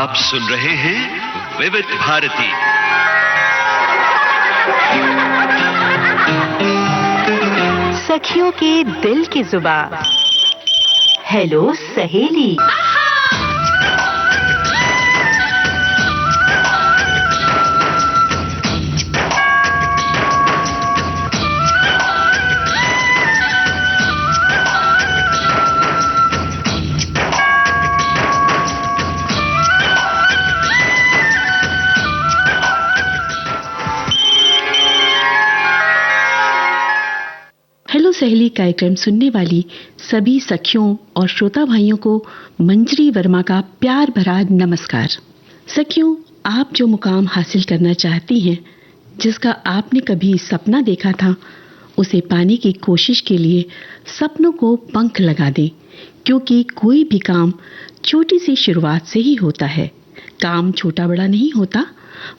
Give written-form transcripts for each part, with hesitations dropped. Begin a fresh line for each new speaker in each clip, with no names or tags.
आप सुन रहे हैं विविध भारती।
सखियों के दिल की जुबान। हेलो सहेली।
हेलो सहेली कार्यक्रम सुनने वाली सभी सखियों और श्रोता भाइयों को मंजरी वर्मा का प्यार भरा नमस्कार। सखियों, आप जो मुकाम हासिल करना चाहती हैं, जिसका आपने कभी सपना देखा था, उसे पाने की कोशिश के लिए सपनों को पंख लगा दें, क्योंकि कोई भी काम छोटी सी शुरुआत से ही होता है। काम छोटा बड़ा नहीं होता।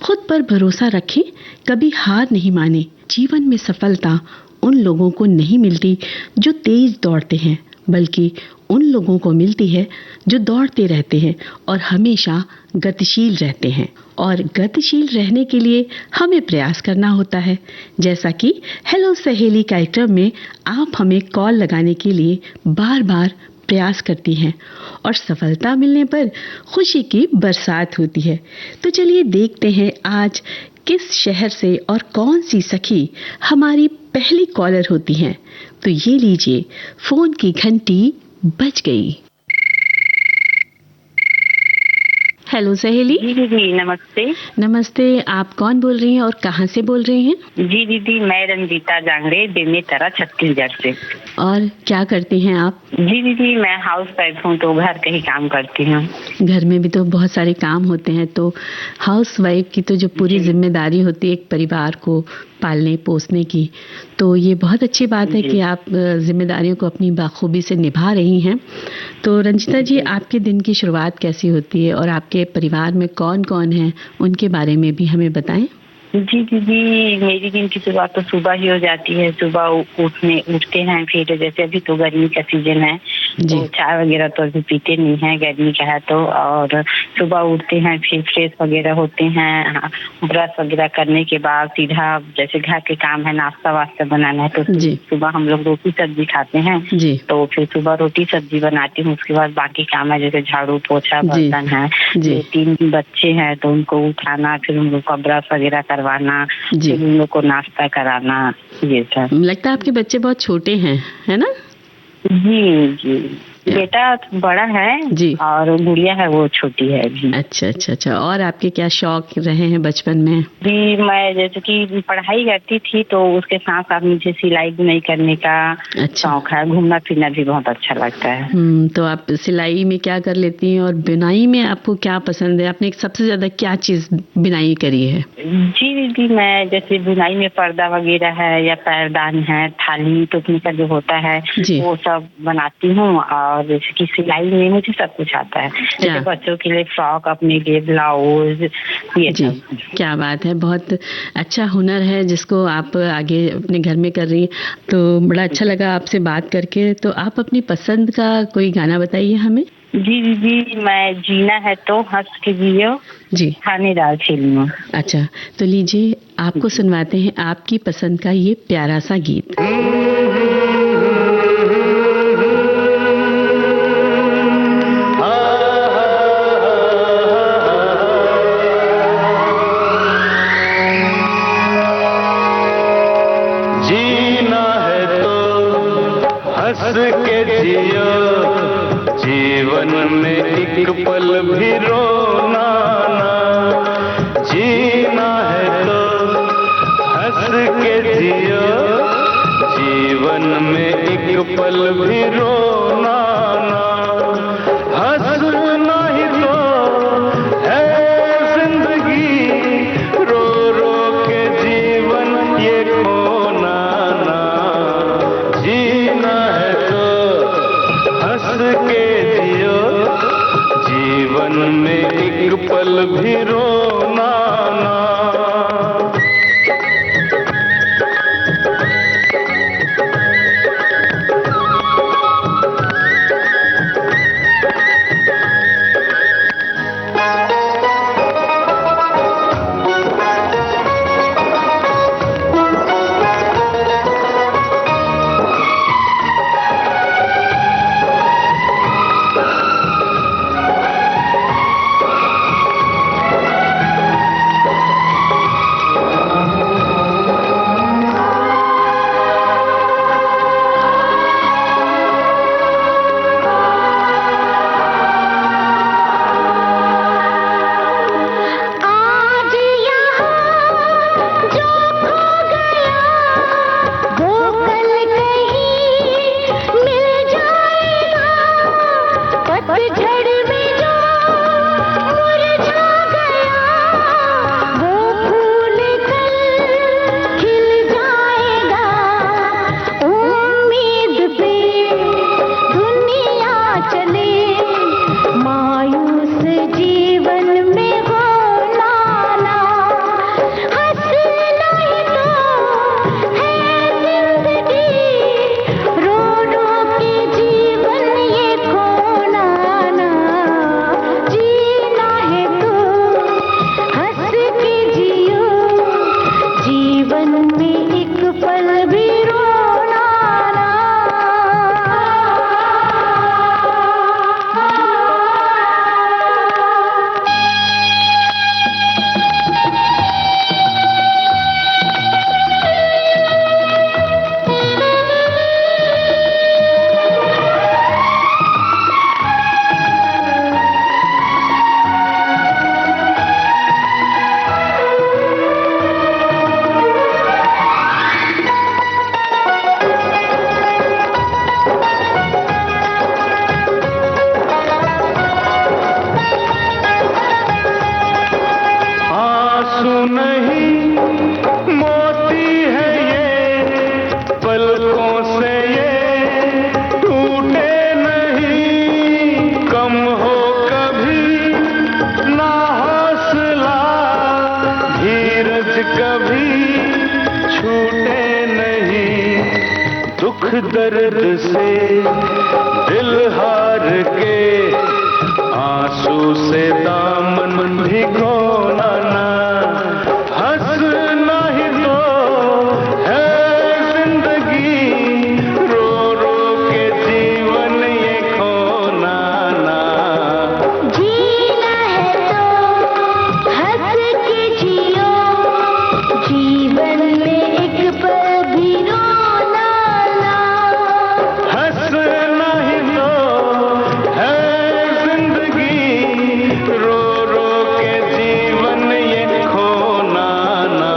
खुद पर भरोसा रखें, कभी हार नहीं माने। जीवन में सफलता उन लोगों को नहीं मिलती जो तेज दौड़ते हैं, बल्कि उन लोगों को मिलती है जो दौड़ते रहते हैं और हमेशा गतिशील रहते हैं। और गतिशील रहने के लिए हमें प्रयास करना होता है। जैसा कि हेलो सहेली कार्यक्रम में आप हमें कॉल लगाने के लिए बार बार प्रयास करती हैं और सफलता मिलने पर खुशी की बरसात होती है। तो चलिए देखते हैं आज किस शहर से और कौन सी सखी हमारी पहली कॉलर होती हैं। तो ये लीजिए, फोन की घंटी बज गई। हेलो सहेली।
जी दीदी नमस्ते।
नमस्ते, आप कौन बोल रही हैं और कहाँ से बोल रही हैं?
जी दीदी, मैं रंजीता जांगड़े, बेमेतरा, छत्तीसगढ़ से।
और क्या करती हैं आप?
जी दीदी, मैं हाउस वाइफ हूँ, तो घर के ही काम करती हूँ।
घर में भी तो बहुत सारे काम होते हैं, तो हाउस वाइफ की तो जो पूरी जिम्मेदारी होती है एक परिवार को पालने पोसने की, तो ये बहुत अच्छी बात है कि आप जिम्मेदारियों को अपनी बाखूबी से निभा रही हैं। तो रंजिता जी, आपके दिन की शुरुआत कैसी होती है और आपके परिवार में कौन कौन है, उनके बारे में भी हमें बताएं।
जी दीदी, मेरी दिन की शुरुआत तो सुबह ही हो जाती है। सुबह उठते हैं, फिर जैसे अभी तो गर्मी का सीजन है, तो चाय वगैरह तो अभी पीते नहीं है, गर्मी का है तो। और सुबह उठते हैं, फिर फ्रेश वगैरह होते हैं, ब्रश वगैरह करने के बाद सीधा जैसे घर के काम है, नाश्ता वास्ता बनाना है, तो सुबह हम लोग रोटी सब्जी खाते हैं। तो फिर सुबह रोटी सब्जी बनाती हूँ। उसके बाद बाकी काम है, जैसे झाड़ू पोछा, बर्तन है। 3 बच्चे हैं तो उनको उठाना, फिर उन लोग का ब्रश वगैरह करवाना, फिर उन लोग को नाश्ता कराना, ये सब।
लगता है आपके बच्चे बहुत छोटे हैं, है ना?
जी जी, बेटा बड़ा है जी, और गुड़िया है वो छोटी है जी।
अच्छा अच्छा अच्छा। और आपके क्या शौक रहे हैं बचपन में?
जी, मैं जैसे कि पढ़ाई करती थी, तो उसके साथ साथ मुझे सिलाई बुनाई करने का शौक है। घूमना फिरना भी बहुत अच्छा लगता है।
तो आप सिलाई में क्या कर लेती हैं और बुनाई में आपको क्या पसंद है? आपने सबसे ज्यादा क्या चीज बुनाई करी है?
जी दीदी, मैं जैसे बुनाई में पर्दा वगैरह है या पैरदान है, थाली टोपनी का जो होता है वो सब बनाती हूँ। और जैसे कि सिलाई में मुझे सब कुछ आता है, जैसे बच्चों के लिए फ्रॉक, अपने लिए ब्लाउज, ये सब।
क्या बात है, बहुत अच्छा हुनर है जिसको आप आगे अपने घर में कर रही हैं। तो बड़ा अच्छा लगा आपसे बात करके। तो आप अपनी पसंद का कोई गाना बताइए हमें।
जी दीदी, मैं जीना है तो हंस के जियो
जी,
थानेदार फिल्म।
अच्छा, तो लीजिए आपको सुनवाते हैं आपकी पसंद का ये प्यारा सा गीत।
जीना है तो हंस के जियो, जीवन में एक पल भी रोना ना। जीना है तो हंस के जियो, जीवन में एक पल भी रोना ना। हंसना ही तो है जिंदगी, रो रो के जीवन ये खोना ना। जीना है तो हंस के जियो, जीवन में एक पल भी रोना ना। दर्द से दिल हार के आंसू से दामन भिगोना ना, हंसना ही तो है जिंदगी, रो रो के जीवन ये खोना ना।
जीना है तो हंस के जियो, जीवन में एक पल भी रोना ना।
हंसना ही तो है जिंदगी, रो रो के जीवन ये खोना ना।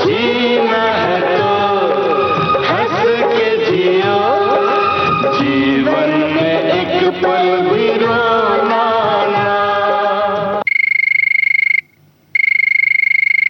जीना है तो हंस के जियो, जीवन में एक पल भी रोना ना।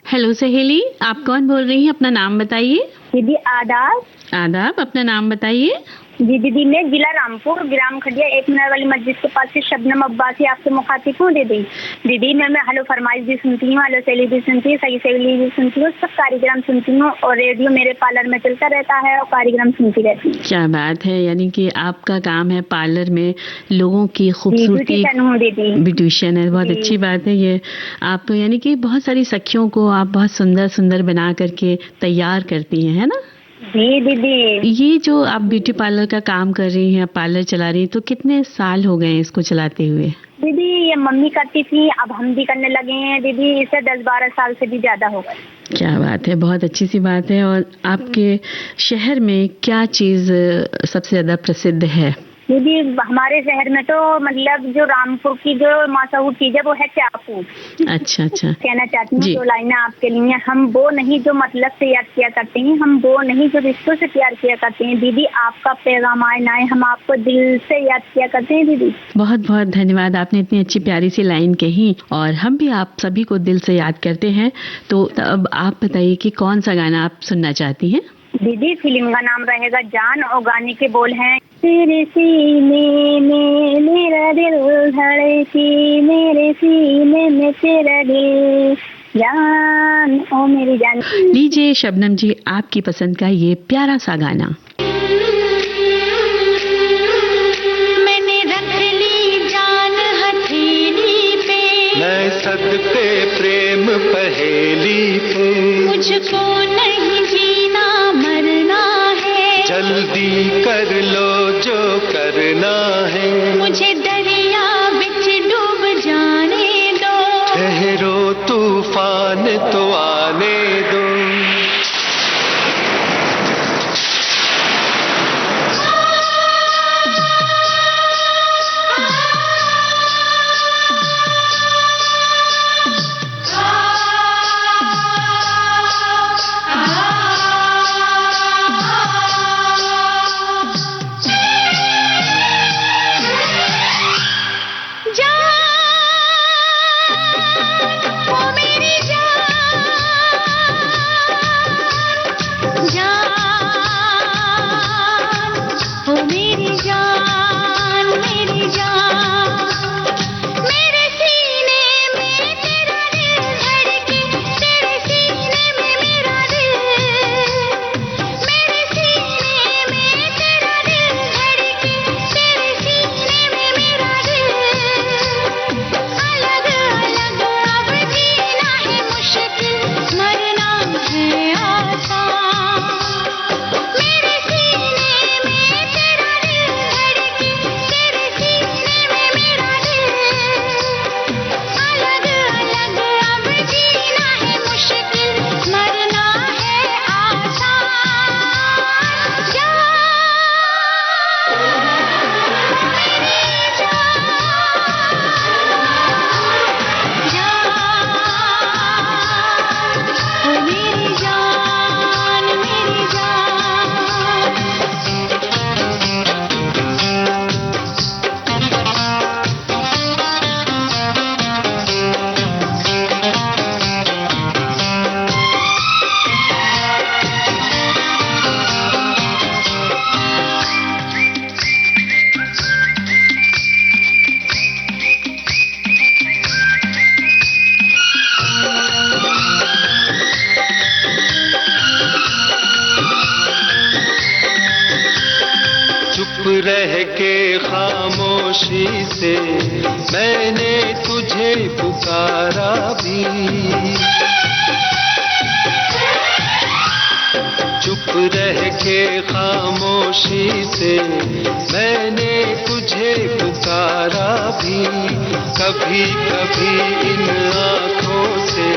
हेलो सहेली, आप कौन बोल रही हैं? अपना नाम बताइए।
दीदी आदाब।
आदाब, अपना नाम बताइए।
जी दीदी, मैं जिला रामपुर, ग्राम खड़िया, एक मीनार वाली मस्जिद के पास से शबनम अब्बासी आपसे मुखातिब हूँ दीदी। दीदी मैं हेलो फरमाइश भी सुनती हूँ, हेलो सहेली भी सुनती हूँ, सही सहेली भी सुनती हूँ, सब कार्यक्रम सुनती हूँ और रेडियो मेरे पार्लर में चलता रहता है और कार्यक्रम सुनती रहती हूँ।
क्या बात है, यानी कि आपका काम है पार्लर में लोगों की खूबसूरती,
ब्यूटिशियन हूँ दीदी।
ब्यूटिशियन है, बहुत
जी।
अच्छी बात है ये। आप यानी कि बहुत सारी सखियों को आप बहुत सुंदर सुंदर बना करके तैयार करती हैं, है ना?
जी दीदी।
ये जो आप ब्यूटी पार्लर का काम कर रही हैं, पार्लर चला रही हैं, तो कितने साल हो गए हैं इसको चलाते हुए?
दीदी ये मम्मी करती थी, अब हम भी करने लगे हैं दीदी, इसे 10-12 साल से भी ज्यादा हो गए।
क्या बात है, बहुत अच्छी सी बात है। और आपके शहर में क्या चीज सबसे ज्यादा प्रसिद्ध है?
दीदी हमारे शहर में तो मतलब जो रामपुर की जो मशहूर चीज है वो है चाकू।
अच्छा अच्छा।
कहना चाहती हूँ
जी।
2 लाइनें आपके लिए। हम वो नहीं जो मतलब से याद किया करते हैं, हम वो नहीं जो रिश्तों से प्यार किया करते हैं दीदी, आपका पैगाम आए ना आए, हम आपको दिल से याद किया करते हैं दीदी।
बहुत बहुत धन्यवाद, आपने इतनी अच्छी प्यारी सी लाइन कही और हम भी आप सभी को दिल से याद करते हैं। तो अब आप बताइए कि कौन सा गाना आप सुनना चाहती हैं?
दीदी फिल्म का नाम रहेगा जान और गाने के बोल हैं, तेरे सीने में मेरा दिल धड़की, मेरे सीने में तेरा दिल, जान ओ मेरी जान।
लीजिए शबनम जी, आपकी पसंद का ये प्यारा सा गाना।
मैंने रख ली जान हथेली पे,
मैं सदके प्रेम पहेली पे,
मुझको नहीं जीना मरना है,
जल्दी कर लो जो करना है,
मुझे दरिया बिच डूब जाने दो,
ठहरो तूफान तो आने दो।
जान ओ मेरी जान,
के खामोशी से मैंने तुझे पुकारा भी, चुप रह के खामोशी से मैंने तुझे पुकारा भी, कभी कभी इन आँखों से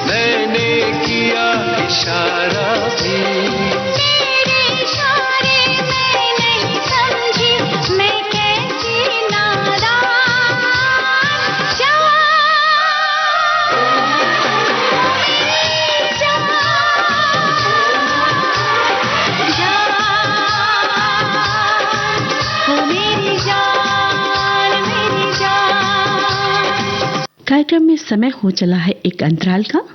मैंने किया इशारा भी।
तेरे इशारे मैं नहीं समझी, मैं कैसी नादान
कार्यक्रम में समय हो चला है एक अंतराल का।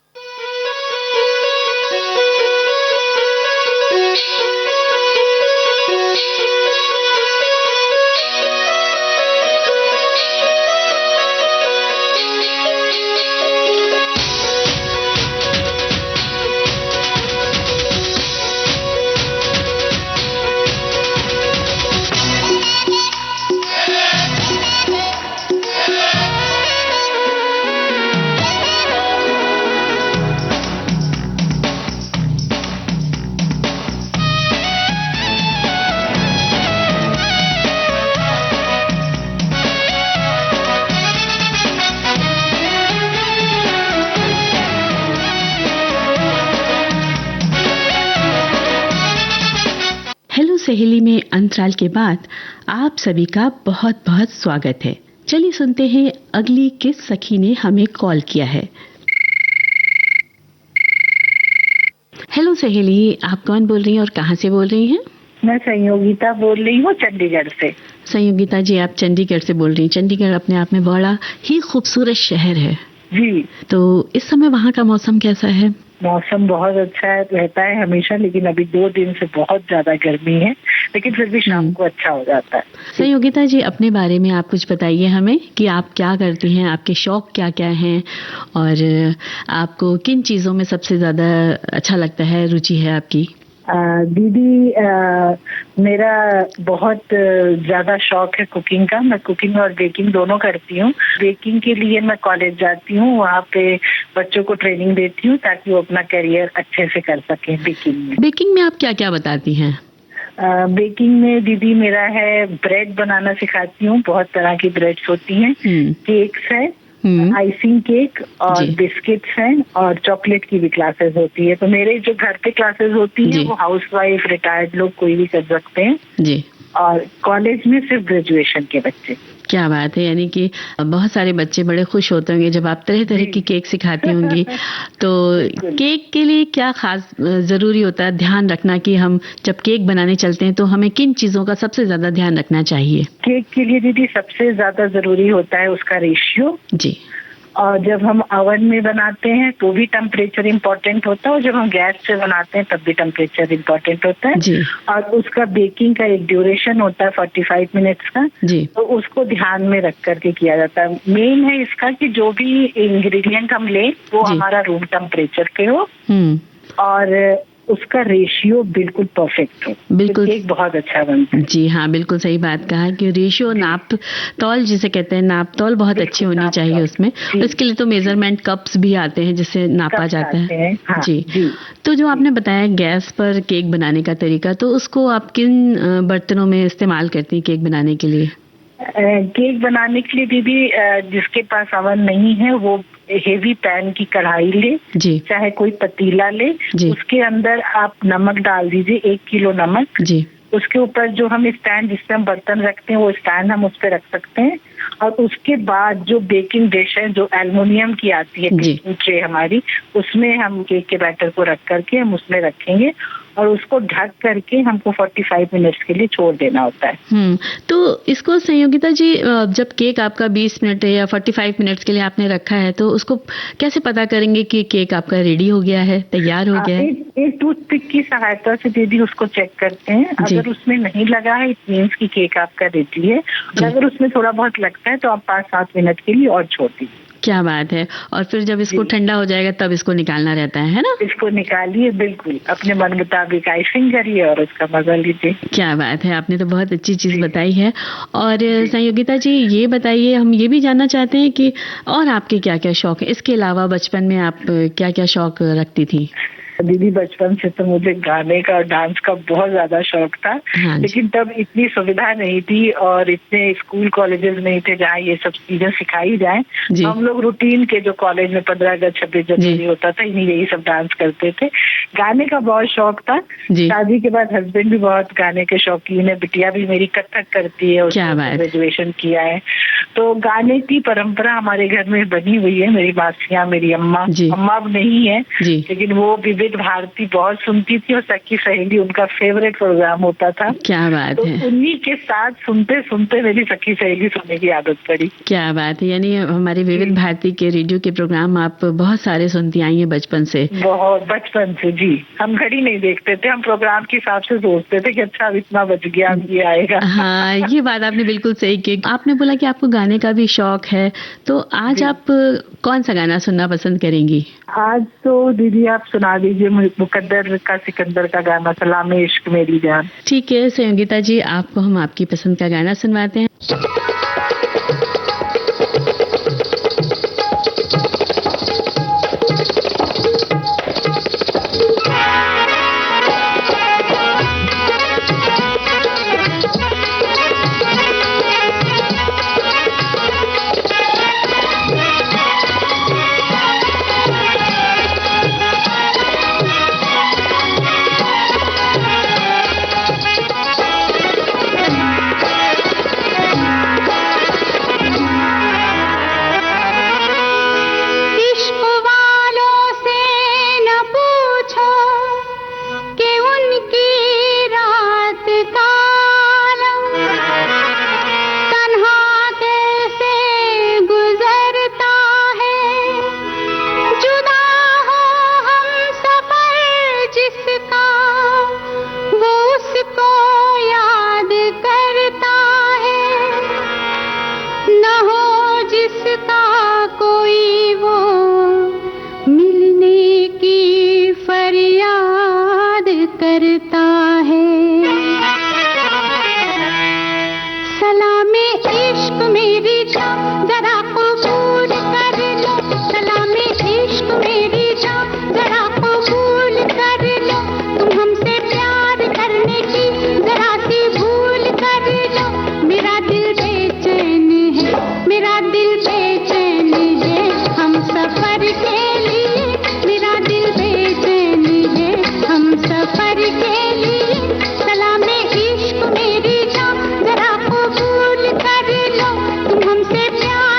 हेलो सहेली में अंतराल के बाद आप सभी का बहुत बहुत स्वागत है। चलिए सुनते हैं अगली किस सखी ने हमें कॉल किया है। हेलो सहेली, आप कौन बोल रही हैं और कहां से बोल रही हैं?
मैं संयोगिता बोल रही हूँ चंडीगढ़ से।
संयोगिता जी, आप चंडीगढ़ से बोल रही हैं। चंडीगढ़ अपने आप में बड़ा ही खूबसूरत शहर है
जी।
तो इस समय वहाँ का मौसम कैसा है?
मौसम बहुत अच्छा है, रहता है हमेशा, लेकिन अभी 2 दिन से बहुत ज्यादा गर्मी है, लेकिन फिर भी शाम को अच्छा हो जाता है।
संयोगिता जी, अपने बारे में आप कुछ बताइए हमें कि आप क्या करती हैं, आपके शौक क्या क्या हैं और आपको किन चीजों में सबसे ज्यादा अच्छा लगता है, रुचि है आपकी?
दीदी, मेरा बहुत ज्यादा शौक है कुकिंग का। मैं कुकिंग और बेकिंग दोनों करती हूँ। बेकिंग के लिए मैं कॉलेज जाती हूँ, वहाँ पे बच्चों को ट्रेनिंग देती हूँ ताकि वो अपना करियर अच्छे से कर सकें बेकिंग में।
बेकिंग में आप क्या क्या बताती हैं?
बेकिंग में दीदी मेरा है ब्रेड बनाना सिखाती हूँ। बहुत तरह की ब्रेड्स होती हैं, केक्स है, आइसिंग केक और बिस्किट्स हैं, और चॉकलेट की भी क्लासेस होती है। तो मेरे जो घर पे क्लासेस होती हैं वो हाउसवाइफ, रिटायर्ड लोग कोई भी कर सकते हैं
जी।
और कॉलेज में सिर्फ ग्रेजुएशन के बच्चे।
क्या बात है, यानी कि बहुत सारे बच्चे बड़े खुश होते होंगे जब आप तरह तरह की केक सिखाती होंगी। तो केक के लिए क्या खास जरूरी होता है ध्यान रखना कि हम जब केक बनाने चलते हैं तो हमें किन चीजों का सबसे ज्यादा ध्यान रखना चाहिए?
केक के लिए दीदी सबसे ज्यादा जरूरी होता है उसका रेशियो
जी।
और जब हम ओवन में बनाते हैं तो भी टेम्परेचर इम्पोर्टेंट होता है, और जब हम गैस से बनाते हैं तब भी टेम्परेचर इम्पोर्टेंट होता है
जी।
और उसका बेकिंग का एक ड्यूरेशन होता है 45 मिनट्स का
जी।
तो उसको ध्यान में रख करके किया जाता है। मेन है इसका कि जो भी इंग्रेडिएंट हम लें वो हमारा रूम टेम्परेचर पे हो और उसका रेशियो बिल्कुल परफेक्ट हो,
बिल्कुल
केक बहुत अच्छा बनता है।
जी हाँ, बिल्कुल सही बात कहा कि रेशियो, नाप तौल जिसे कहते हैं, नाप तौल बहुत अच्छी होनी चाहिए उसमें। इसके लिए तो मेजरमेंट कप्स भी आते हैं जिससे नापा जाता है।
हाँ,
जी। तो जो आपने बताया गैस पर केक बनाने का तरीका, तो उसको आप किन बर्तनों में इस्तेमाल करती हैं केक बनाने के लिए?
केक बनाने के लिए दीदी जिसके पास ओवन नहीं है वो हेवी पैन की कढ़ाई ले
जी।
चाहे कोई पतीला ले, उसके अंदर आप नमक डाल दीजिए, 1 किलो नमक जी। उसके ऊपर जो हम स्टैंड जिससे हम बर्तन रखते हैं वो स्टैंड हम उस पर रख सकते हैं, और उसके बाद जो बेकिंग डिश है जो एल्युमिनियम की आती है बेकिंग ट्रे हमारी, उसमें हम केक के बैटर को रख करके हम उसमें रखेंगे और उसको ढक करके हमको 45 मिनट्स के लिए छोड़ देना होता है।
तो इसको संयोगिता जी, जब केक आपका 20 मिनट या 45 मिनट्स के लिए आपने रखा है तो उसको कैसे पता करेंगे कि केक आपका रेडी हो गया है, तैयार हो गया है?
एक टूथपिक की सहायता से दीदी उसको चेक करते हैं। अगर उसमें नहीं लगा है इट मीन्स की केक आपका रेडी है, और अगर उसमें थोड़ा बहुत लगता है तो आप 5-7 मिनट के लिए और छोड़ दीजिए।
क्या बात है। और फिर जब इसको ठंडा हो जाएगा तब इसको निकालना रहता है ना?
इसको निकालिए, बिल्कुल अपने मन मुताबिक आइसिंग करिए और उसका मजा लीजिए।
क्या बात है, आपने तो बहुत अच्छी चीज बताई है। और संयोगिता जी ये बताइए, हम ये भी जानना चाहते हैं कि और आपके क्या क्या शौक है, इसके अलावा बचपन में आप क्या क्या शौक रखती थी?
दीदी बचपन से तो मुझे गाने का और डांस का बहुत ज्यादा शौक था।
हाँ,
लेकिन तब इतनी सुविधा नहीं थी और इतने स्कूल कॉलेजेस नहीं थे जहाँ ये सब चीजें सिखाई जाए। हम लोग रूटीन के जो कॉलेज में 15 अगस्त 26 जनवरी होता था, इन्हीं यही सब डांस करते थे। गाने का बहुत शौक था। शादी के बाद हस्बैंड भी बहुत गाने के शौकीन है, बिटिया भी मेरी कथक करती है, उसने ग्रेजुएशन किया है। तो गाने की परंपरा हमारे घर में बनी हुई है। मेरी मासियाँ, मेरी अम्मा अब नहीं है, लेकिन वो विविध भारती बहुत सुनती थी और सखी सहेली उनका फेवरेट प्रोग्राम होता था।
क्या बात
तो
है।
उन्हीं के साथ सुनते सुनते मेरी सखी सहेली सुनने की आदत पड़ी।
क्या बात है, यानी हमारी विविध भारती के रेडियो के प्रोग्राम आप बहुत सारे सुनती आई हैं बचपन से?
बहुत बचपन से जी। हम घड़ी नहीं देखते थे, हम प्रोग्राम के हिसाब से सोचते थे कि अच्छा अब इतना बज गया, अब ये आएगा।
हाँ, ये बात आपने बिल्कुल सही की। आपने बोला कि आपको गाने का भी शौक है, तो आज आप कौन सा गाना सुनना पसंद करेंगी?
आज तो दीदी आप सुना दीजिए मुकद्दर का सिकंदर का गाना, सलामे इश्क मेरी जान।
ठीक है संयोगिता जी, आपको हम आपकी पसंद का गाना सुनवाते हैं।
हमसे प्यार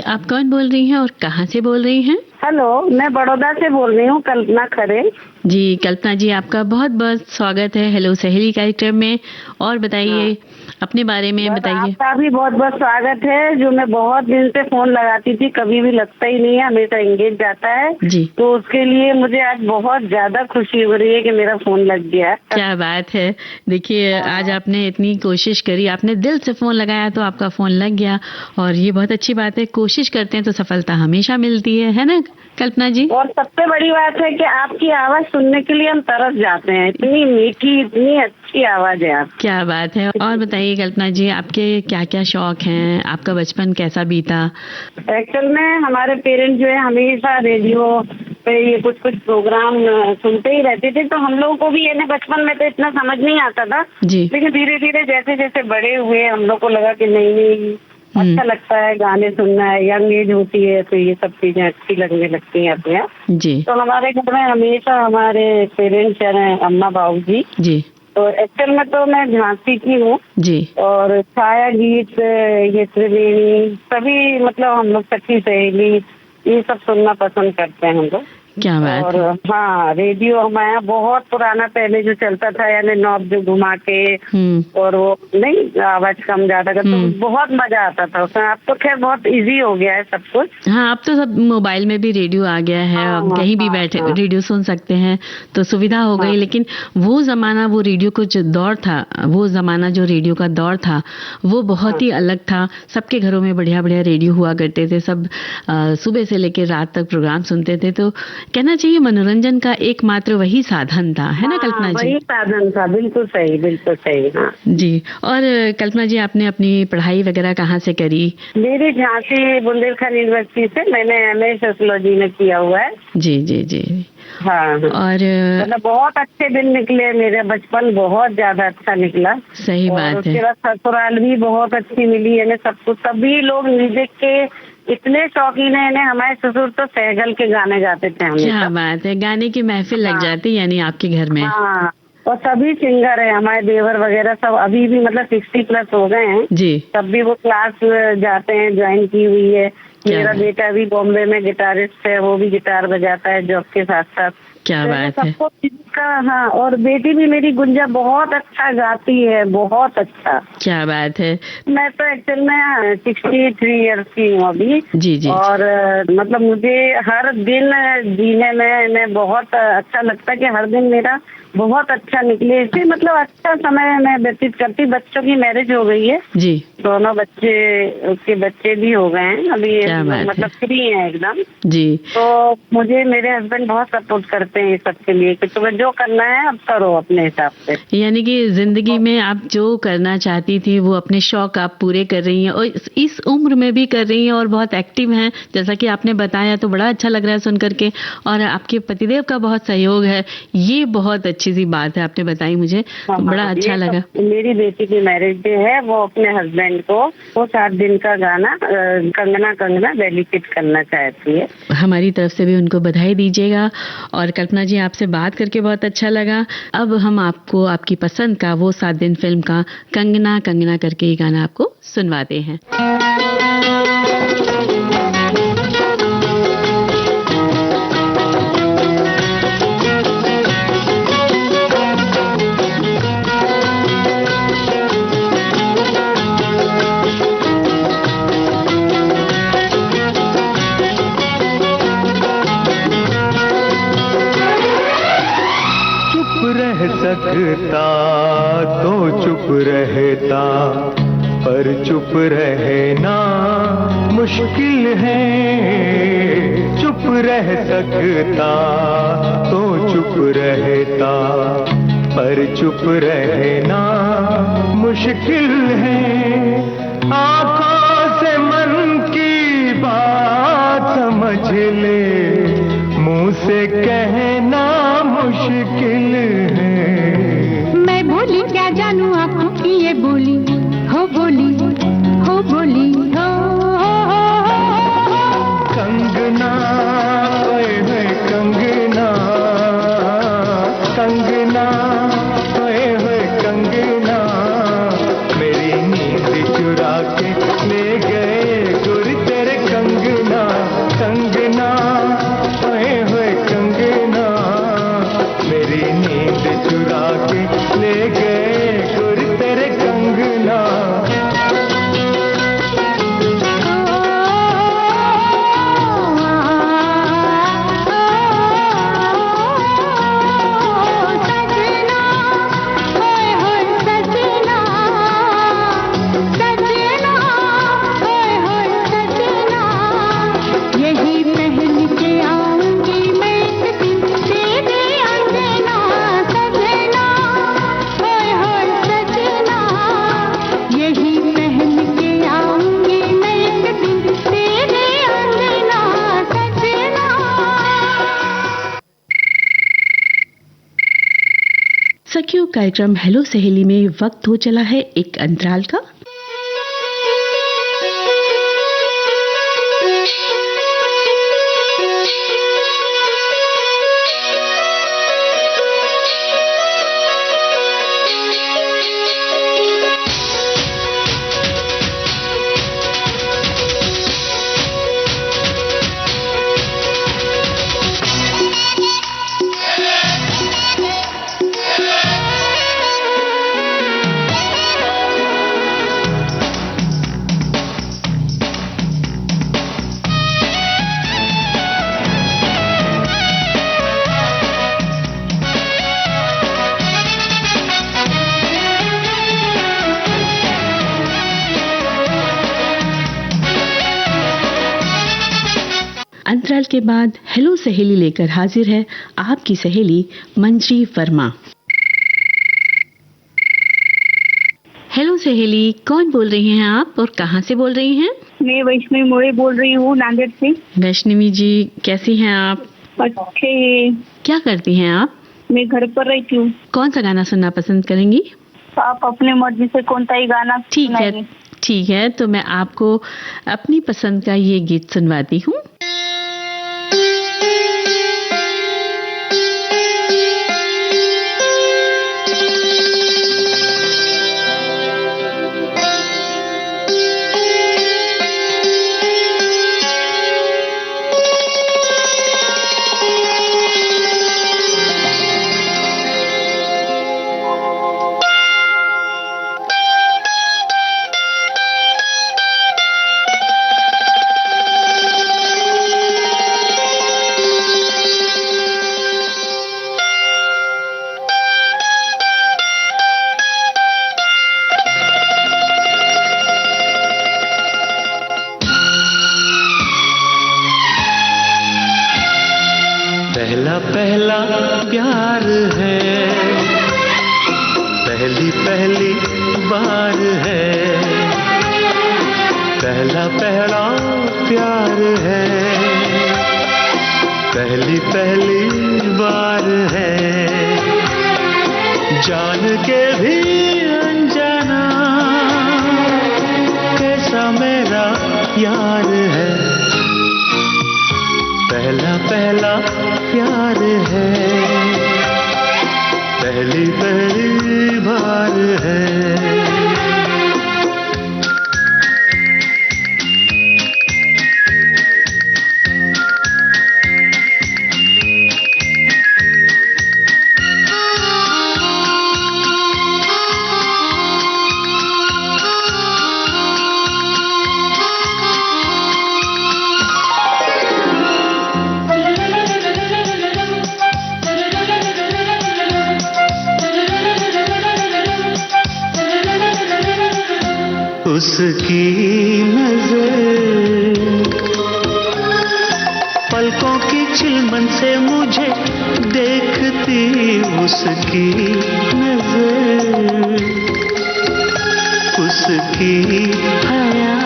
आप कौन बोल रही हैं और कहाँ से बोल रही हैं?
हेलो, मैं बड़ौदा से बोल रही हूँ, कल्पना खरे।
जी कल्पना जी, आपका बहुत बहुत स्वागत है हेलो सहेली कार्यक्रम में। और बताइए अपने बारे में बताइए।
आपका भी बहुत बहुत स्वागत है। जो मैं बहुत दिन से फोन लगाती थी, कभी भी लगता ही नहीं है, हमेशा एंगेज जाता है
जी।
तो उसके लिए मुझे आज बहुत ज्यादा खुशी हो रही है कि मेरा फोन लग गया।
क्या बात है। देखिए आज आपने इतनी कोशिश करी, आपने दिल से फोन लगाया तो आपका फोन लग गया और ये बहुत अच्छी बात है। कोशिश करते हैं तो सफलता हमेशा मिलती है ना कल्पना जी?
और सबसे बड़ी बात है कि आपकी आवाज सुनने के लिए हम तरस जाते हैं, इतनी मीठी इतनी अच्छी आवाज है आप।
क्या बात है। और बताइए कल्पना जी, आपके क्या क्या शौक हैं, आपका बचपन कैसा बीता?
एक्चुअल में हमारे पेरेंट्स जो है हमेशा रेडियो पे ये कुछ कुछ प्रोग्राम सुनते ही रहते थे, तो हम लोगों को भी ये बचपन में तो इतना समझ नहीं आता था
जी।
लेकिन धीरे धीरे जैसे जैसे बड़े हुए हम लोग को लगा कि नहीं अच्छा लगता है गाने सुनना है, यंग एज होती है तो ये सब चीजें अच्छी लगने लगती हैं अपने आप जी। तो हमारे घर में हमेशा हमारे पेरेंट्स हैं अम्मा बाबू जी। तो एक्चुअल में तो मैं झांसी की हूँ जी। और छाया गीत, ये त्रिवेणी, सभी मतलब हम लोग सखी सहेली ये सब सुनना पसंद करते हैं हम लोग।
क्या बात
और
है।
हाँ, रेडियो हमारा बहुत पुराना पहले जो चलता था, यानी नॉब जो घुमा के और वो नहीं आवाज कम ज्यादा का, तो बहुत मजा आता था उसमें। अब तो खैर बहुत इजी हो गया है सब कुछ।
हाँ, अब तो सब मोबाइल में भी रेडियो आ गया है। अब कहीं भी बैठे रेडियो सुन सकते हैं तो सुविधा हो गई। लेकिन वो जमाना, वो रेडियो को जो दौर था, वो जमाना जो रेडियो का दौर था वो बहुत ही अलग था। सबके घरों में बढ़िया बढ़िया रेडियो हुआ करते थे, सब सुबह से लेकर रात तक प्रोग्राम सुनते थे। तो कहना चाहिए मनोरंजन का एकमात्र वही साधन था, है ना कल्पना जी?
वही साधन था, बिल्कुल सही बिल्कुल सही। हाँ
जी। और कल्पना जी, आपने अपनी पढ़ाई वगैरह कहाँ से करी?
मेरी झांसी बुंदेलखंड यूनिवर्सिटी से मैंने MA सोशियोलॉजी में किया हुआ है।
जी जी जी।
हाँ। और मतलब बहुत अच्छे दिन निकले, मेरे बचपन बहुत ज्यादा अच्छा निकला।
सही बात है।
उसके बाद ससुराल भी बहुत अच्छी मिली है सब कुछ। सभी लोग म्यूजिक के इतने शौकीन है, हमारे ससुर तो सहगल के गाने गाते थे हमें।
क्या बात है, गाने की महफिल लग जाती यानी आपके घर में।
हाँ, और सभी सिंगर है हमारे देवर वगैरह सब अभी भी मतलब 60+ हो गए हैं
जी।
तब भी वो क्लास जाते हैं, ज्वाइन की हुई है। मेरा बेटा भी बॉम्बे में गिटारिस्ट है, वो भी गिटार बजाता है जॉब के साथ साथ।
क्या बात है।
सबको का हाँ। और बेटी भी मेरी गुंजा बहुत अच्छा गाती है, बहुत अच्छा।
क्या बात है।
मैं तो एक्चुअल में 63 ईयर्स की हूँ अभी
जी जी।
और मतलब मुझे हर दिन जीने में बहुत अच्छा लगता है कि हर दिन मेरा बहुत अच्छा निकले, इसे मतलब अच्छा समय मैं व्यतीत करती। बच्चों की मैरिज हो गई है जी, दोनों बच्चे, उसके बच्चे भी हो गए हैं अभी, मतलब फ्री हैं एकदम जी। तो मुझे मेरे हस्बैंड बहुत सपोर्ट करते हैं इस सब के लिए कि तुम्हें जो करना है अब करो अपने हिसाब से।
यानी कि जिंदगी में आप जो करना चाहती थी वो अपने शौक आप पूरे कर रही हैं और इस उम्र में भी कर रही हैं और बहुत एक्टिव हैं, जैसा कि आपने बताया। तो बड़ा अच्छा लग रहा है सुन करके। और आपके पतिदेव का बहुत सहयोग है, ये बहुत अच्छी सी बात है आपने बताई मुझे। तो बड़ा अच्छा लगा।
मेरी बेटी की मैरिज डे है, वो अपने हस्बैंड को वो 7 दिन का गाना कंगना कंगना डेडिकेट करना चाहती है।
हमारी तरफ से भी उनको बधाई दीजिएगा। और कल्पना जी, आपसे बात करके बहुत अच्छा लगा। अब हम आपको आपकी पसंद का वो 7 दिन फिल्म का कंगना कंगना करके ये गाना आपको सुनवाते हैं।
सकता तो चुप रहता, पर चुप रहना मुश्किल है। चुप रह सकता तो चुप रहता, पर चुप रहना मुश्किल है। आंखों से मन की बात समझ ले, मुंह से कहना मुश्किल है।
मैं बोली क्या जानू आंखों की ये बोली, हो बोली, हो बोली, हो
कंगना, ओए होए कंगना, कंगना, ओए होए कंगना, मेरी नींद चुरा के ले गए गुर तेरे कंगना। नींद चुरा के ले गए गुर तेरे कंगना।
सखियों, कार्यक्रम हेलो सहेली में वक्त हो चला है एक अंतराल का। अंतराल के बाद हेलो सहेली लेकर हाजिर है आपकी सहेली मंजरी वर्मा। हेलो सहेली, कौन बोल रही हैं आप और कहां से बोल रही हैं?
मैं वैष्णवी मोरे बोल रही हूँ, नांदेड़ से।
वैष्णवी जी, कैसी हैं आप?
अच्छे।
क्या करती हैं आप?
मैं घर पर रहती हूँ।
कौन सा गाना सुनना पसंद करेंगी?
आप अपने मर्जी से कौन सा ही गाना।
ठीक है, तो मैं आपको अपनी पसंद का ये गीत सुनवाती हूँ।
पहला प्यार है, पहली पहली बार है, पहला प्यार है, पहली पहली बार है, जान के भी अनजाना कैसा मेरा यार है, पहला प्यार है, पहली पहली बार है। उसकी नजर पलकों की चिलमन से मुझे देखती, उसकी नजर, उसकी हया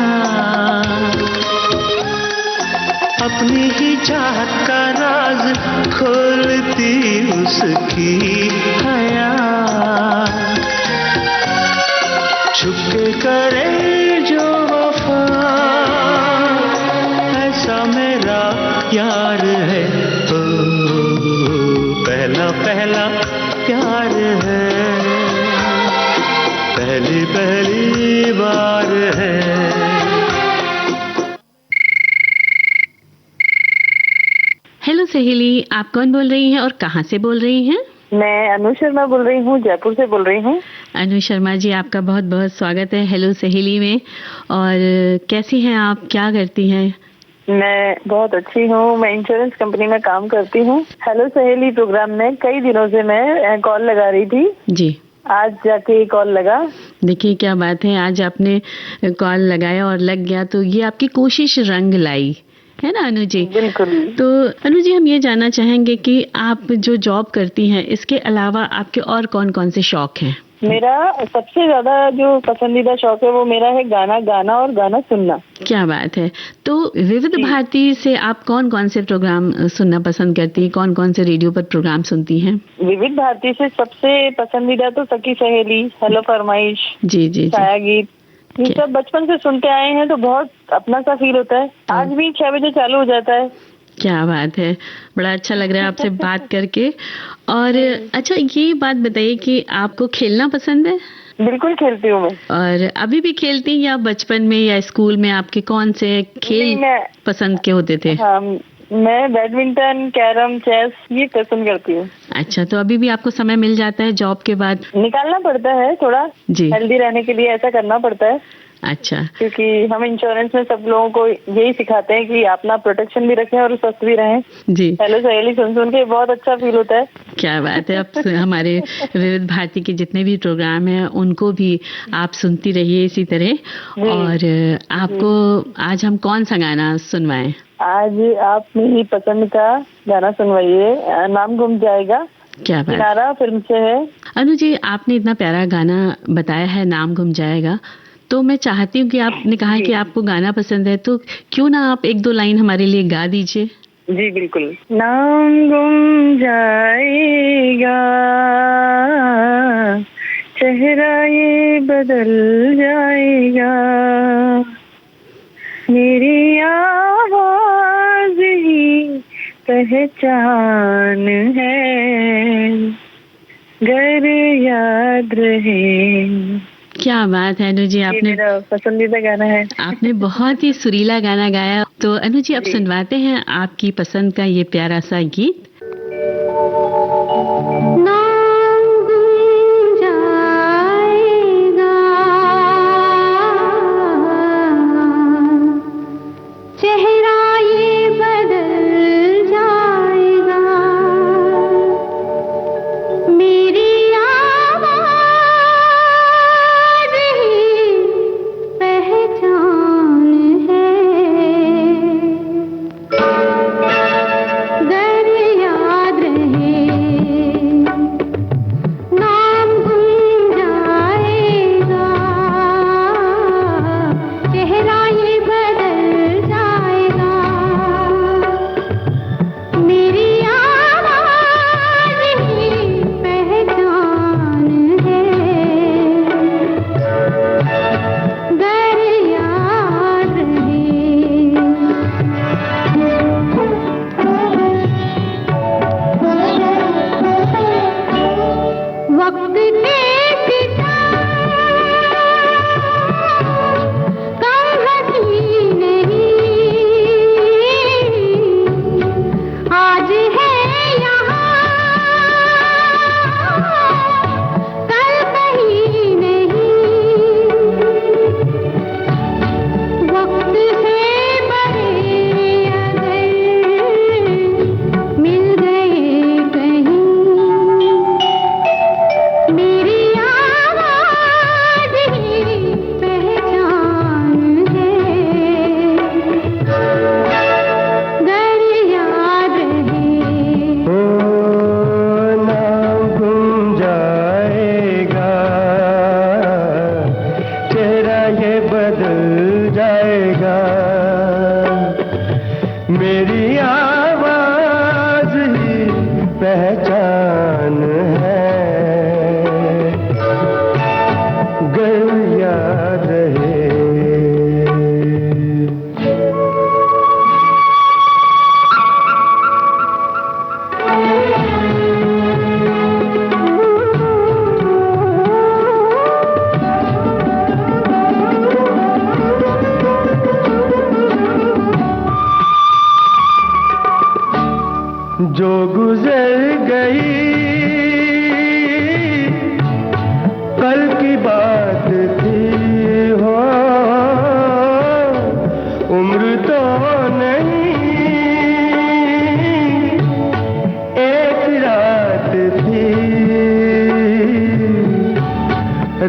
अपनी ही चाहत का राज खोलती, उसकी हया छुपके करे जो वफा, ऐसा मेरा यार है, ओ, पहला प्यार है, पहली पहली बार है।
हेलो सहेली, आप कौन बोल रही हैं और कहां से बोल रही हैं?
मैं अनु शर्मा बोल रही हूँ, जयपुर से बोल रही हूँ।
अनु शर्मा जी, आपका बहुत बहुत स्वागत है हेलो सहेली में। और कैसी हैं आप, क्या करती हैं?
मैं बहुत अच्छी हूँ, मैं इंश्योरेंस कंपनी में काम करती हूँ। हेलो सहेली प्रोग्राम में कई दिनों से मैं कॉल लगा रही थी
जी,
आज जाके कॉल लगा।
देखिए क्या बात है, आज आपने कॉल लगाया और लग गया, तो ये आपकी कोशिश रंग लाई है ना अनु जी?
बिल्कुल।
तो अनु जी, हम ये जानना चाहेंगे कि आप जो जॉब करती हैं इसके अलावा आपके और कौन कौन से शौक हैं?
मेरा सबसे ज्यादा जो पसंदीदा शौक है वो मेरा है गाना गाना और गाना सुनना।
क्या बात है। तो विविध भारती से आप कौन कौन से प्रोग्राम सुनना पसंद करती हैं, कौन कौन से रेडियो पर प्रोग्राम सुनती हैं?
विविध भारती से सबसे पसंदीदा तो सखी सहेली, हेलो फरमाइश,
जी जी,
छाया गीत, ये सब बचपन से सुनते आए हैं तो बहुत अपना सा फील होता है। आज भी 6 बजे चालू हो जाता है।
क्या बात है, बड़ा अच्छा लग रहा है आपसे बात करके। और अच्छा, ये बात बताइए कि आपको खेलना पसंद है?
बिल्कुल खेलती हूँ मैं।
और अभी भी खेलती हैं या बचपन में या स्कूल में आपके कौन से खेल पसंद के होते थे?
हाँ, मैं बैडमिंटन, कैरम, चेस ये पसंद करती हूँ।
अच्छा, तो अभी भी आपको समय मिल जाता है जॉब के बाद?
निकालना पड़ता है थोड़ा
जी,
हेल्दी रहने के लिए ऐसा करना पड़ता है।
अच्छा,
क्योंकि हम इंश्योरेंस में सब लोगों को यही सिखाते हैं कि अपना प्रोटेक्शन भी रखें और स्वस्थ भी रहें।
जी,
हेलो सहेली सुन के बहुत अच्छा फील होता है।
क्या बात है। अब हमारे विविध भारती के जितने भी प्रोग्राम हैं उनको भी आप सुनती रहिए इसी तरह। और आपको आज हम कौन सा गाना सुनवाएं?
आज आप मेरी पसंद का गाना सुनवाइए, नाम गुम जाएगा।
क्या बात,
किनारा फिल्म से है।
अनु जी, आपने इतना प्यारा गाना बताया है, नाम गुम जाएगा, तो मैं चाहती हूँ कि आपने कहा कि आपको गाना पसंद है, तो क्यों ना आप एक दो लाइन हमारे लिए गा दीजिए।
जी बिल्कुल। नाम गुम जाएगा, चेहरा ये बदल जाएगा, मेरी आवाज ही पहचान है, घर याद रहे।
क्या बात है अनु जी, आपने
मेरा पसंदीदा गाना है।
आपने बहुत ही सुरीला गाना गाया। तो अनु जी, अब सुनवाते हैं आपकी पसंद का ये प्यारा सा गीत।
मेरी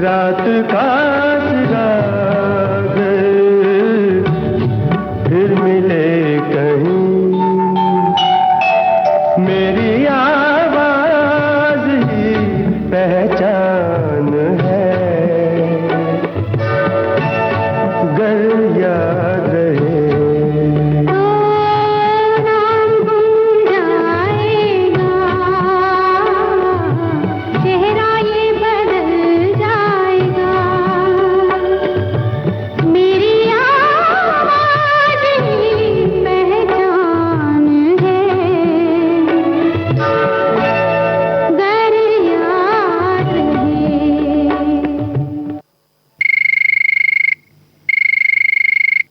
रात का राग फिर मिले कहीं, मेरी आवाज ही पहचान है, गर याद रहे।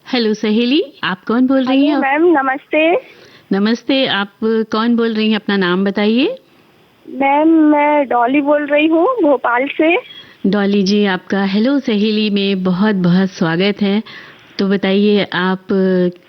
हेलो सहेली, आप कौन बोल रही हैं?
मैम नमस्ते।
नमस्ते, आप कौन बोल रही हैं? अपना नाम बताइए।
मैम मैं डॉली बोल रही हूँ भोपाल से।
डॉली जी, आपका हेलो सहेली में बहुत बहुत स्वागत है। तो बताइए, आप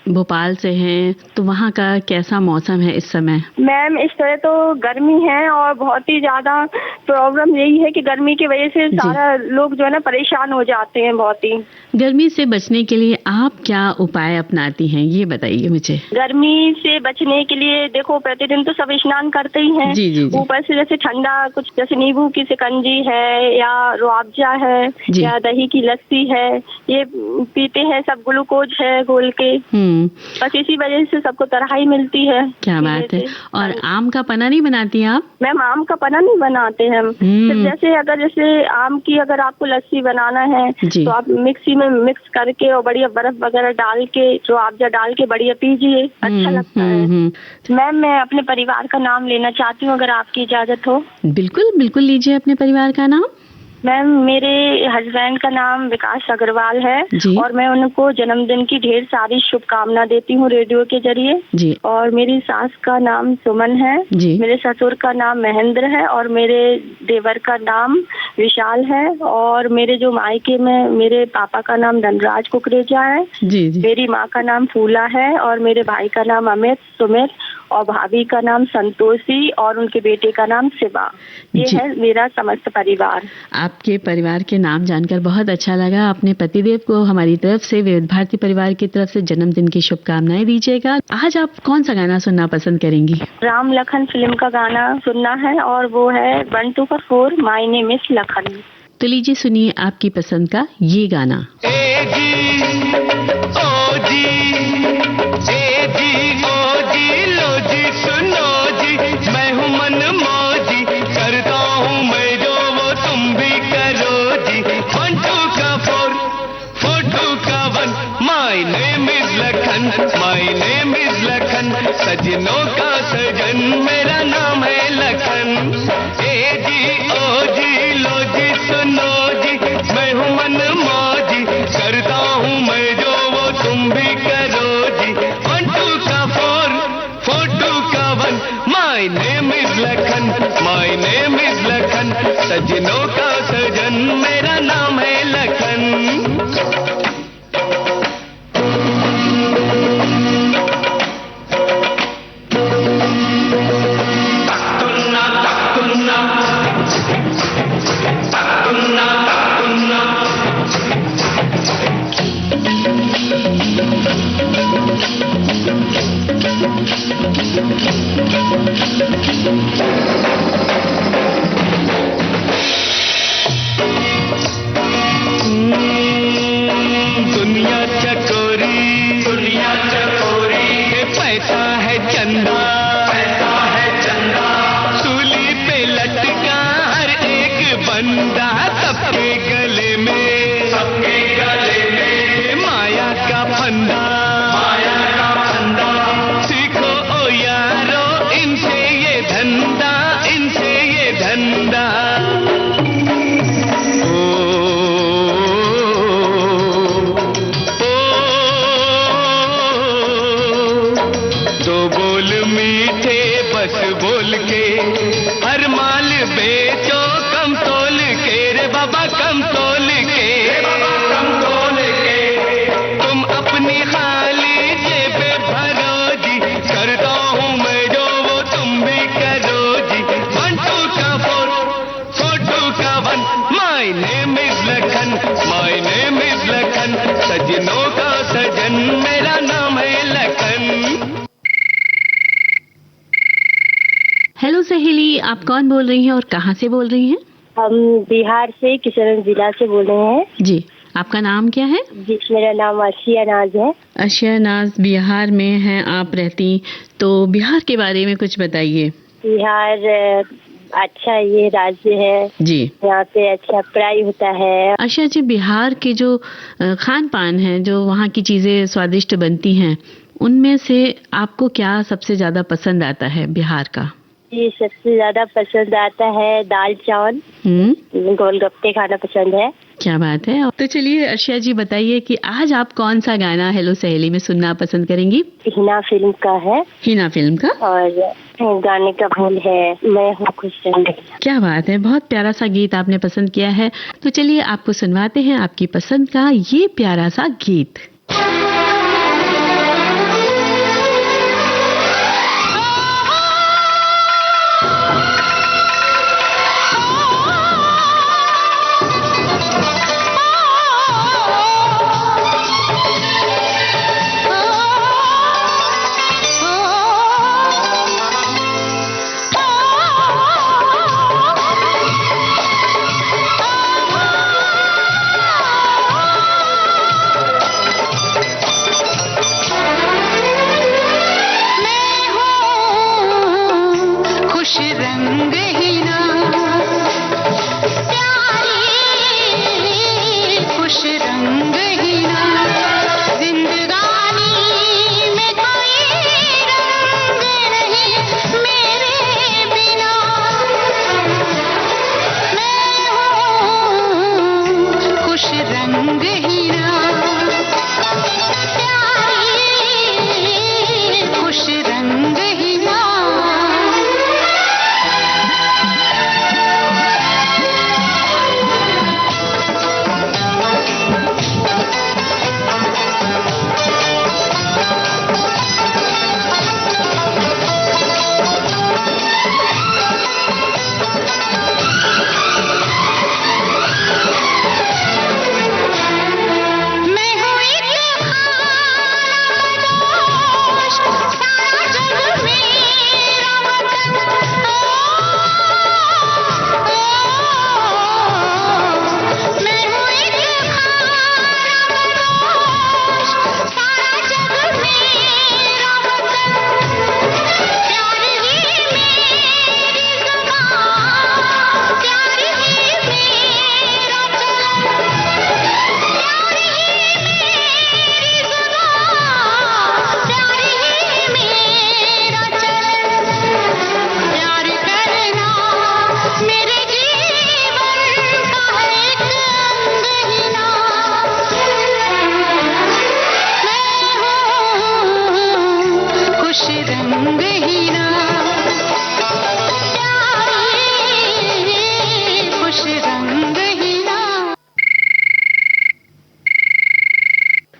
भोपाल से हैं तो वहाँ का कैसा मौसम है इस समय?
मैम इस तरह तो गर्मी है और बहुत ही ज्यादा प्रॉब्लम यही है कि गर्मी की वजह से सारा लोग जो है ना परेशान हो जाते हैं बहुत ही।
गर्मी से बचने के लिए आप क्या उपाय अपनाती हैं, ये बताइए मुझे।
गर्मी से बचने के लिए देखो, प्रतिदिन तो सब स्नान करते ही हैं। ऊपर से जैसे ठंडा कुछ, जैसे नींबू की शिकंजी है या रुआवजा है या दही की लस्सी है, ये पीते हैं सब। ग्लूकोज है घोल के, बस इसी वजह से सबको तराई मिलती है।
क्या बात है। और आम का पन्ना नहीं बनाती आप?
मैम आम का पन्ना नहीं बनाते हम। जैसे आम की अगर आपको लस्सी बनाना है तो आप मिक्सी में मिक्स करके और बढ़िया बर्फ वगैरह डाल के, रुआवजा डाल के बढ़िया पीजिए, अच्छा लगता है। मैम मैं अपने परिवार का नाम लेना चाहती हूँ, अगर आपकी इजाजत हो।
बिल्कुल बिल्कुल, लीजिए अपने परिवार का नाम।
मैम मेरे हस्बैंड का नाम विकास अग्रवाल है और मैं उनको जन्मदिन की ढेर सारी शुभकामना देती हूँ रेडियो के जरिए। और मेरी सास का नाम सुमन है, मेरे ससुर का नाम महेंद्र है और मेरे देवर का नाम विशाल है और मेरे जो मायके में मेरे पापा का नाम धनराज कुकरेजा है, मेरी माँ का नाम फूला है और मेरे भाई का नाम अमित सुमित और भाभी का नाम संतोषी और उनके बेटे का नाम शिवा। ये है मेरा समस्त परिवार।
आपके परिवार के नाम जानकर बहुत अच्छा लगा। अपने पतिदेव को हमारी तरफ से, विविध भारती परिवार की तरफ से जन्मदिन की शुभकामनाएं दीजिएगा। आज आप कौन सा गाना सुनना पसंद करेंगी?
राम लखन फिल्म का गाना सुनना है और वो है 1 2 4 माय नेम इज लखन।
तो लीजिए सुनिए आपकी पसंद का ये गाना।
सजनों का सजन मेरा नाम है लखन। ए जी ओ जी लो जी सुनो जी, मैं हूँ मन मौजी, करता हूँ मैं जो वो तुम भी करो जी। 1 2 का 4 4 2 का 1 my name is Lakhan, my name is Lakhan. सजनों का सजन मेरा नाम है Lakhan. My name is my name is Lakhan, सजनों का सजन मेरा नाम है लखन।
हेलो सहेली, आप कौन बोल रही हैं और कहाँ से बोल रही हैं?
हम बिहार से किशनगंज जिला से बोल रहे हैं।
जी, आपका नाम क्या है?
जी, मेरा नाम आशिया नाज है।
आशिया नाज, बिहार में हैं आप रहती, तो बिहार के बारे में कुछ बताइए।
बिहार अच्छा ये राज्य है
जी,
यहाँ पे अच्छा पढ़ाई होता है।
अच्छा जी, बिहार के जो खान पान है, जो वहाँ की चीजें स्वादिष्ट बनती हैं, उनमें से आपको क्या सबसे ज्यादा पसंद आता है बिहार का?
ये सबसे ज्यादा पसंद आता है दाल चावल, गोलगप्पे खाना पसंद है।
क्या बात है। तो चलिए आशिया जी, बताइए कि आज आप कौन सा गाना हेलो सहेली में सुनना पसंद करेंगी?
हिना फिल्म का है।
हिना फिल्म का?
और गाने का बोल है मैं हूँ खुश रंगीला।
क्या बात है, बहुत प्यारा सा गीत आपने पसंद किया है। तो चलिए आपको सुनवाते हैं आपकी पसंद का ये प्यारा सा गीत।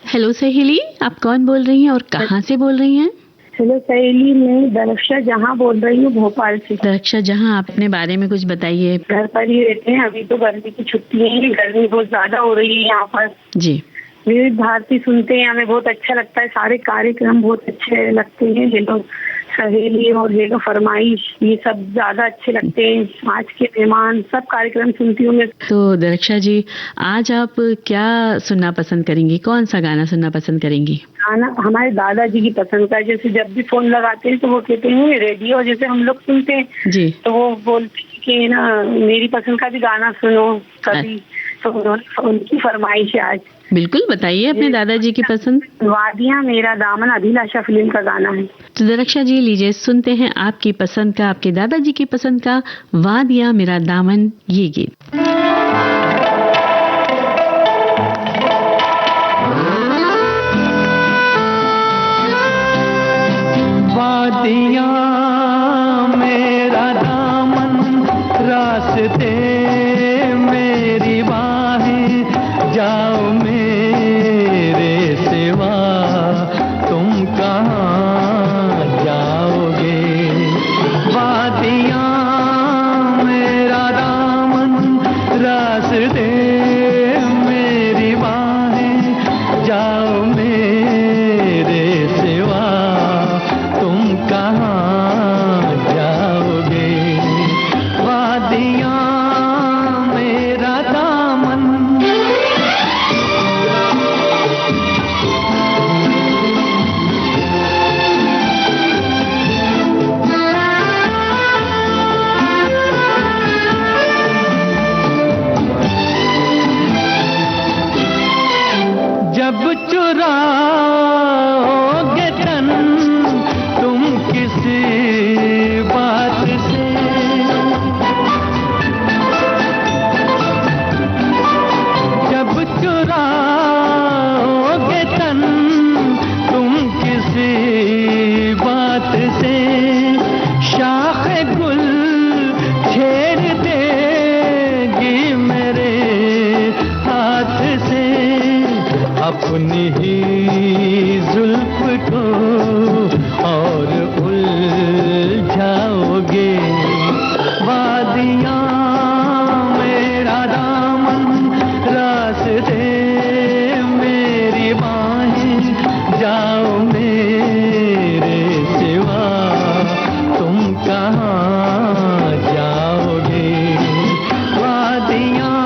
हेलो सहेली, आप कौन बोल रही हैं और कहाँ से बोल रही हैं?
हेलो सहेली, मैं दरक्षा जहाँ बोल रही हूँ, भोपाल से।
दरक्षा जहाँ, आप अपने बारे में कुछ बताइए।
घर पर ही रहते हैं, अभी तो गर्मी की छुट्टी है, गर्मी बहुत ज्यादा हो रही है यहाँ पर।
जी,
विविध भारती सुनते हैं, हमें बहुत अच्छा लगता है, सारे कार्यक्रम बहुत अच्छे लगते हैं। हेलो सहेली और हेलो फरमाइश, ये सब ज्यादा अच्छे लगते हैं। आज के मेहमान, सब कार्यक्रम सुनती हूँ मैं।
तो दरक्षा जी, आज आप क्या सुनना पसंद करेंगी? कौन सा गाना सुनना पसंद करेंगी?
गाना हमारे दादाजी की पसंद का, जैसे जब भी फोन लगाते हैं तो वो कहते हैं रेडियो जैसे हम लोग सुनते हैं
जी,
तो वो बोलते हैं कि ना मेरी पसंद का भी गाना सुनो कभी, तो उनकी फरमाइश है आज।
बिल्कुल, बताइए अपने दादाजी की पसंद।
वादियाँ मेरा दामन, अभिलाषा फिल्म का गाना है।
तो दरक्षा जी, लीजिए सुनते हैं आपकी पसंद का, आपके दादाजी की पसंद का वादियाँ मेरा दामन, ये गीत।
वादियाँ मेरा दामन, रास्ते मेरी बाहें, जाओ मेरे सिवा तुम कहाँ जाओगे। वादियाँ मेरा दामन, रास्ते अपनी ही जुल्फ को और उलझाओगे। वादियाँ मेरा दामन, रास्ते मेरी बाहें, जाओ मेरे सिवा तुम कहाँ जाओगे। वादियाँ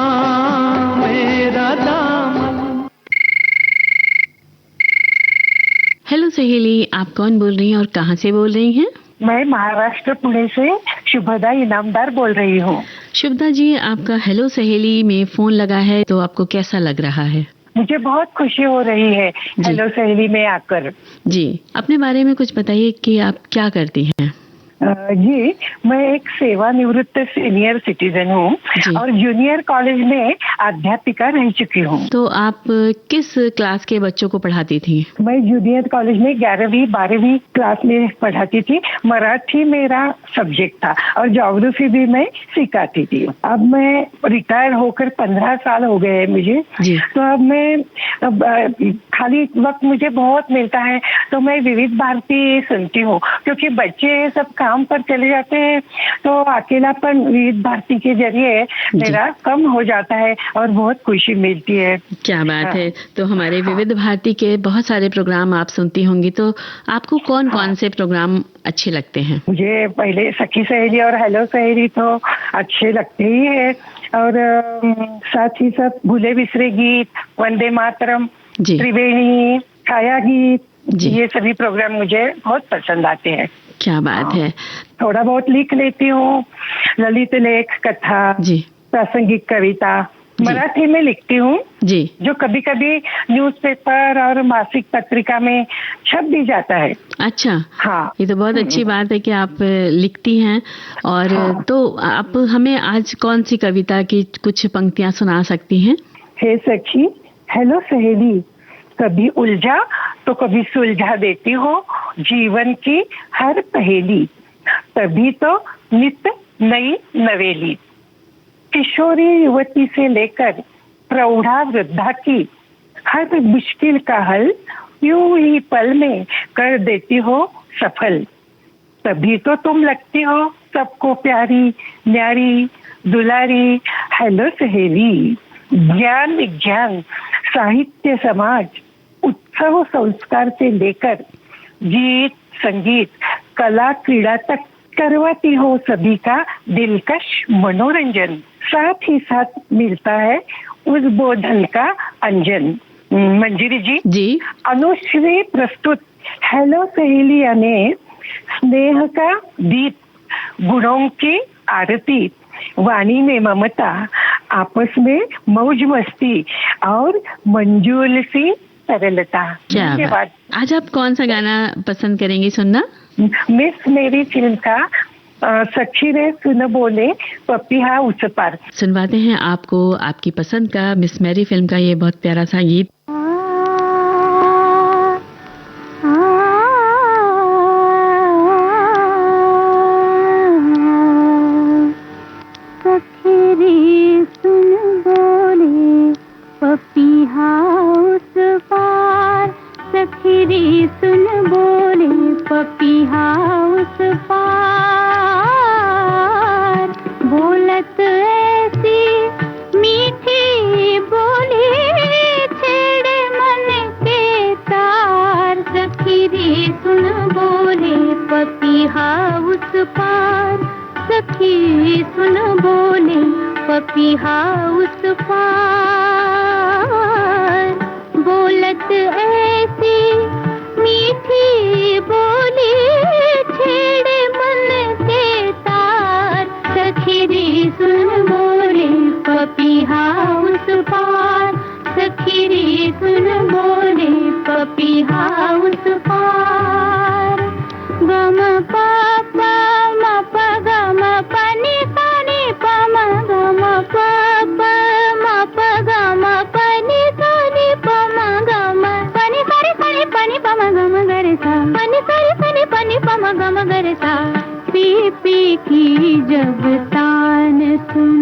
मेरा दामन।
हेलो सहेली, आप कौन बोल रही हैं और कहाँ से बोल रही हैं?
मैं महाराष्ट्र पुणे से शुभदा इनामदार बोल रही हूँ।
शुभदा जी, आपका हेलो सहेली में फोन लगा है तो आपको कैसा लग रहा है?
मुझे बहुत खुशी हो रही है हेलो सहेली में आकर।
जी, अपने बारे में कुछ बताइए कि आप क्या करती हैं?
जी, मैं एक सेवानिवृत्त सीनियर सिटीजन हूँ और जूनियर कॉलेज में अध्यापिका रह चुकी हूँ।
तो आप किस क्लास के बच्चों को पढ़ाती थी?
मैं जूनियर कॉलेज में 11वीं 12वीं क्लास में पढ़ाती थी। मराठी मेरा सब्जेक्ट था और ज्योग्राफी भी मैं सिखाती थी। अब मैं रिटायर होकर 15 साल हो गए मुझे, तो अब मैं खाली वक्त मुझे बहुत मिलता है तो मैं विविध भारती सुनती हूँ, क्योंकि बच्चे सब काम पर चले जाते हैं तो अकेलापन विविध भारती के जरिए मेरा कम हो जाता है और बहुत खुशी मिलती है।
क्या बात है। तो हमारे विविध भारती के बहुत सारे प्रोग्राम आप सुनती होंगी, तो आपको कौन कौन से प्रोग्राम अच्छे लगते हैं?
मुझे पहले सखी सहेली और हेलो सहेली तो अच्छे लगते ही है, और साथ ही साथ भूले बिसरे गीत, वंदे मातरम, त्रिवेणी, छाया गीत, ये सभी प्रोग्राम मुझे बहुत पसंद आते हैं।
क्या बात है।
थोड़ा बहुत लिख लेती हूँ, ललित लेख, कथा, प्रासंगिक कविता मराठी में लिखती हूँ जी, जो कभी कभी न्यूज़पेपर और मासिक पत्रिका में छप भी जाता है।
अच्छा,
हाँ,
ये तो बहुत अच्छी बात है कि आप लिखती हैं। और तो आप हमें आज कौन सी कविता की कुछ पंक्तियां सुना सकती हैं?
हे सखी, हेलो सहेली, कभी उलझा तो कभी सुलझा देती हो जीवन की हर पहेली, तभी तो नित नई नवेली। किशोरी युवती से लेकर प्रौढ़ा वृद्धा की हर मुश्किल का हल यूं ही पल में कर देती हो सफल, तभी तो तुम लगती हो सबको प्यारी न्यारी दुलारी। हेलो सहेली, ज्ञान विज्ञान साहित्य समाज उत्सव संस्कार से लेकर गीत संगीत कला क्रीड़ा तक करवाती हो सभी का दिलकश मनोरंजन। साथ ही साथ मिलता है उस बोधन का अंजन। मंजिरी जी, अनुश्री प्रस्तुत हेलो सहेली यानी स्नेह का दीप, गुणों की आरती, वाणी में ममता, आपस में मौज मस्ती और मंजूल सी सरलता।
धन्यवाद। आज आप कौन सा गाना पसंद करेंगी सुनना?
मिस मेरी फिल्म का सखी रे सुन बोले पपिहा उस पार
सुनवाते हैं आपको आपकी पसंद का मिस मेरी फिल्म का ये बहुत प्यारा सा गीत।
पी पी की जब तान सुन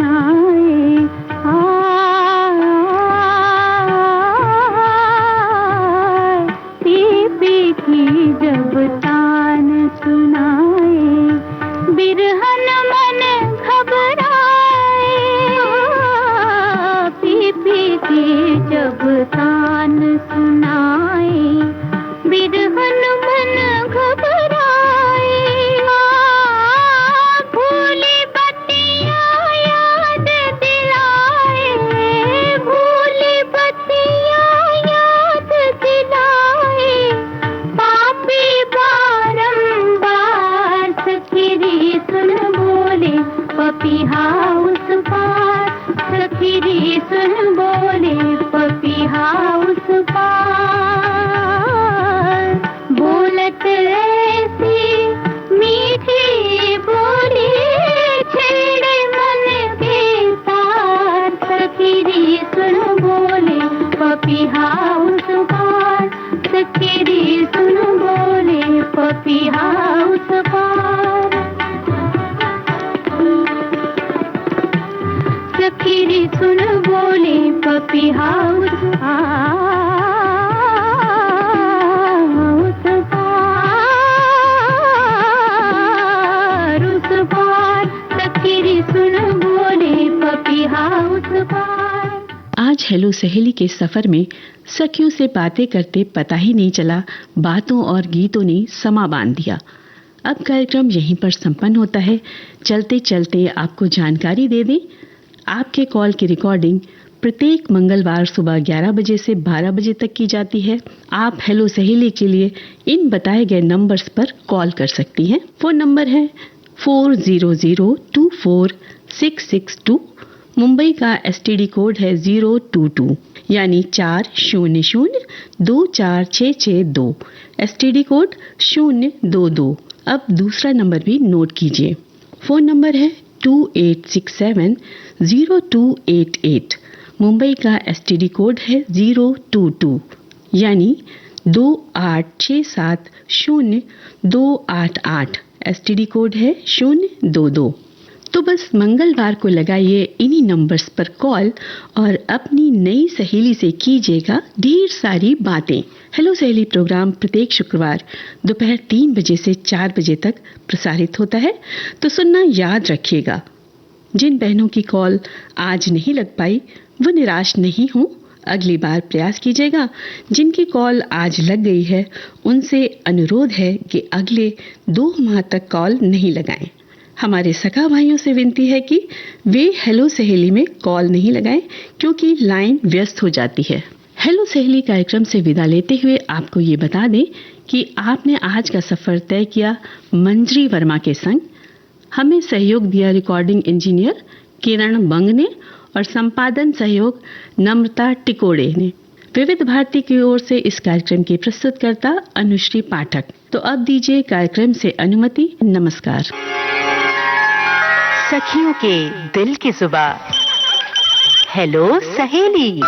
पपीहा उस पार, सखी रे सुन बोले पपीहा उस पार, सखी रे सुन बोले पपीहा उस पार,
आज हेलो सहेली के सफर में सखियों से बातें करते पता ही नहीं चला, बातों और गीतों ने समा बांध दिया। अब कार्यक्रम यहीं पर संपन्न होता है। चलते चलते आपको जानकारी दे दें, आपके कॉल की रिकॉर्डिंग प्रत्येक मंगलवार सुबह 11 बजे से 12 बजे तक की जाती है। आप हेलो सहेली के लिए इन बताए गए नंबर्स पर कॉल कर सकती हैं। फोन नंबर है 40024662, मुंबई का एसटीडी कोड है 022, यानी 40024662, एसटीडी कोड 022। अब दूसरा नंबर भी नोट कीजिए। फोन नंबर है 28670288, मुंबई का एसटीडी कोड है 022, यानी 28670288, एसटीडी कोड है 022। तो बस मंगलवार को लगाइए इन्हीं नंबर्स पर कॉल और अपनी नई सहेली से कीजिएगा ढेर सारी बातें। हेलो सहेली प्रोग्राम प्रत्येक शुक्रवार दोपहर 3 बजे से 4 बजे तक प्रसारित होता है, तो सुनना याद रखिएगा। जिन बहनों की कॉल आज नहीं लग पाई वो निराश नहीं हो, अगली बार प्रयास कीजिएगा। जिनकी कॉल आज लग गई है उनसे अनुरोध है कि अगले 2 माह तक कॉल नहीं लगाएं। हमारे सखा भाइयों से विनती है कि वे हेलो सहेली में कॉल नहीं लगाएं, क्योंकि लाइन व्यस्त हो जाती है। हेलो सहेली कार्यक्रम से विदा लेते हुए आपको ये बता दें कि आपने आज का सफर तय किया मंजरी वर्मा के संग। हमें सहयोग दिया रिकॉर्डिंग इंजीनियर किरण बंग ने और संपादन सहयोग नम्रता टिकोड़े ने। विविध भारती की ओर से इस कार्यक्रम की प्रस्तुतकर्ता अनुश्री पाठक। तो अब दीजिए कार्यक्रम से अनुमति। नमस्कार।
सखियों के दिल की जुबान, हेलो सहेली।